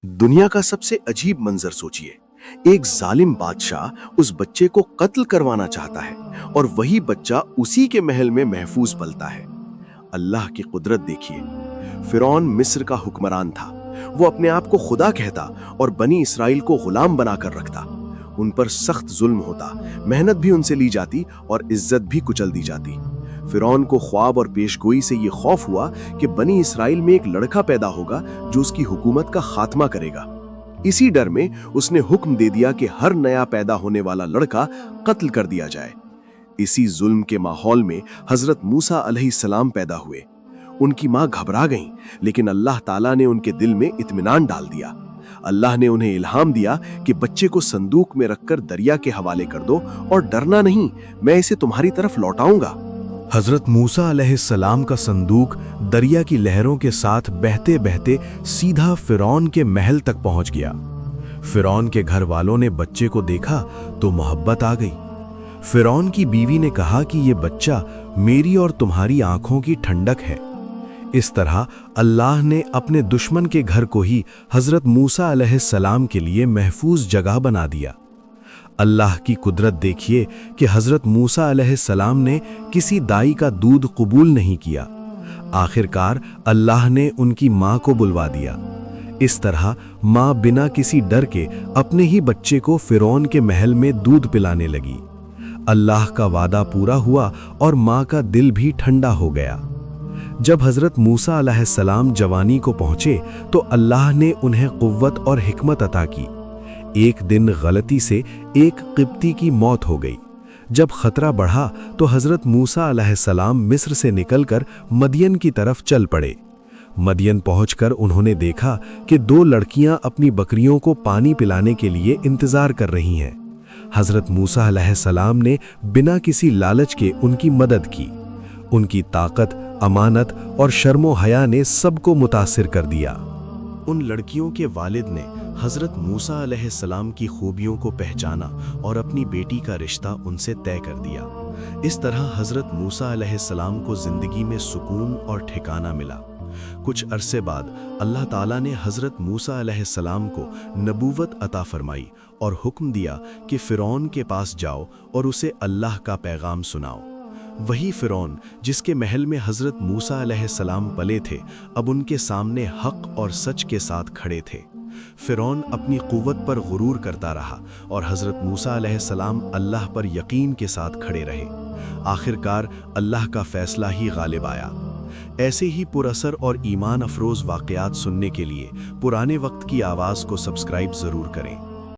दुनिया का सबसे अजीब मंजर सोचिए। एक जालिम बादशाह उस बच्चे को कत्ल करवाना चाहता है और वही बच्चा उसी के महल में महफूज पलता है। अल्लाह की कुदरत देखिए। फिरौन मिस्र का हुक्मरान था। वो अपने आप को खुदा कहता और बनी इसराइल को गुलाम बनाकर रखता। उन पर सख्त जुल्म होता, मेहनत भी उनसे ली जाती और इज्जत भी कुचल दी जाती। फिरौन को ख्वाब और पेशगोई से ये खौफ हुआ कि बनी इसराइल में एक लड़का पैदा होगा जो उसकी हुकूमत का खात्मा करेगा। इसी डर में उसने हुक्म दे दिया कि हर नया पैदा होने वाला लड़का कत्ल कर दिया जाए। इसी जुल्म के माहौल में हजरत मूसा अलैहिस्सलाम पैदा हुए। उनकी मां घबरा गईं, लेकिन अल्लाह ताला ने उनके दिल में इत्मीनान डाल दिया। अल्लाह ने उन्हें इल्हाम दिया कि बच्चे को संदूक में रखकर दरिया के हवाले कर दो और डरना नहीं, मैं इसे तुम्हारी तरफ लौटाऊंगा। हजरत मूसा अलैहिस्सलाम का संदूक दरिया की लहरों के साथ बहते बहते सीधा फिरौन के महल तक पहुंच गया। फिरौन के घर वालों ने बच्चे को देखा तो मोहब्बत आ गई। फिरौन की बीवी ने कहा कि ये बच्चा मेरी और तुम्हारी आंखों की ठंडक है। इस तरह अल्लाह ने अपने दुश्मन के घर को ही हजरत मूसा अलैहिस्सलाम के लिए महफूज जगह बना दिया। अल्लाह की कुदरत देखिए कि हजरत मूसा अलैहिस्सलाम ने किसी दाई का दूध कबूल नहीं किया। आखिरकार अल्लाह ने उनकी मां को बुलवा दिया। इस तरह मां बिना किसी डर के अपने ही बच्चे को फिरौन के महल में दूध पिलाने लगी। अल्लाह का वादा पूरा हुआ और मां का दिल भी ठंडा हो गया। जब हजरत मूसा अलैहिस्सलाम जवानी को पहुंचे तो अल्लाह ने उन्हें कुव्वत और हिकमत अता की। एक दिन गलती से एक किब्ती की मौत हो गई। जब खतरा बढ़ा तो हजरत मूसा अलैहिस्सलाम मिस्र से निकलकर मदियन की तरफ चल पड़े। मदियन पहुंचकर उन्होंने देखा कि दो लड़कियां अपनी बकरियों को पानी पिलाने के लिए इंतजार कर रही हैं। हजरत मूसा अलैहिस्सलाम ने बिना किसी लालच के उनकी मदद की। उनकी ताकत, अमानत और शर्मो हया ने सबको मुतासिर कर दिया। उन लड़कियों के वालिद ने हजरत मूसा अलैहिस्सलाम की खूबियों को पहचाना और अपनी बेटी का रिश्ता उनसे तय कर दिया। इस तरह हजरत मूसा अलैहिस्सलाम को जिंदगी में सुकून और ठिकाना मिला। कुछ अरसे बाद अल्लाह ताला ने हजरत मूसा अलैहिस्सलाम को नबूवत अता फरमाई और हुक्म दिया कि फिरौन के पास जाओ और उसे अल्लाह का पैगाम सुनाओ। वही फिरौन जिसके महल में हजरत मूसा अलैहिस्सलाम पले थे, अब उनके सामने हक और सच के साथ खड़े थे। फिरौन अपनी कुव्वत पर गुरूर करता रहा और हजरत मूसा अलैहिस्सलाम अल्लाह पर यकीन के साथ खड़े रहे। आखिरकार अल्लाह का फैसला ही गालिब आया। ऐसे ही पुरअसर और ईमान अफरोज वाक़यात सुनने के लिए पुराने वक्त की आवाज़ को सब्सक्राइब ज़रूर करें।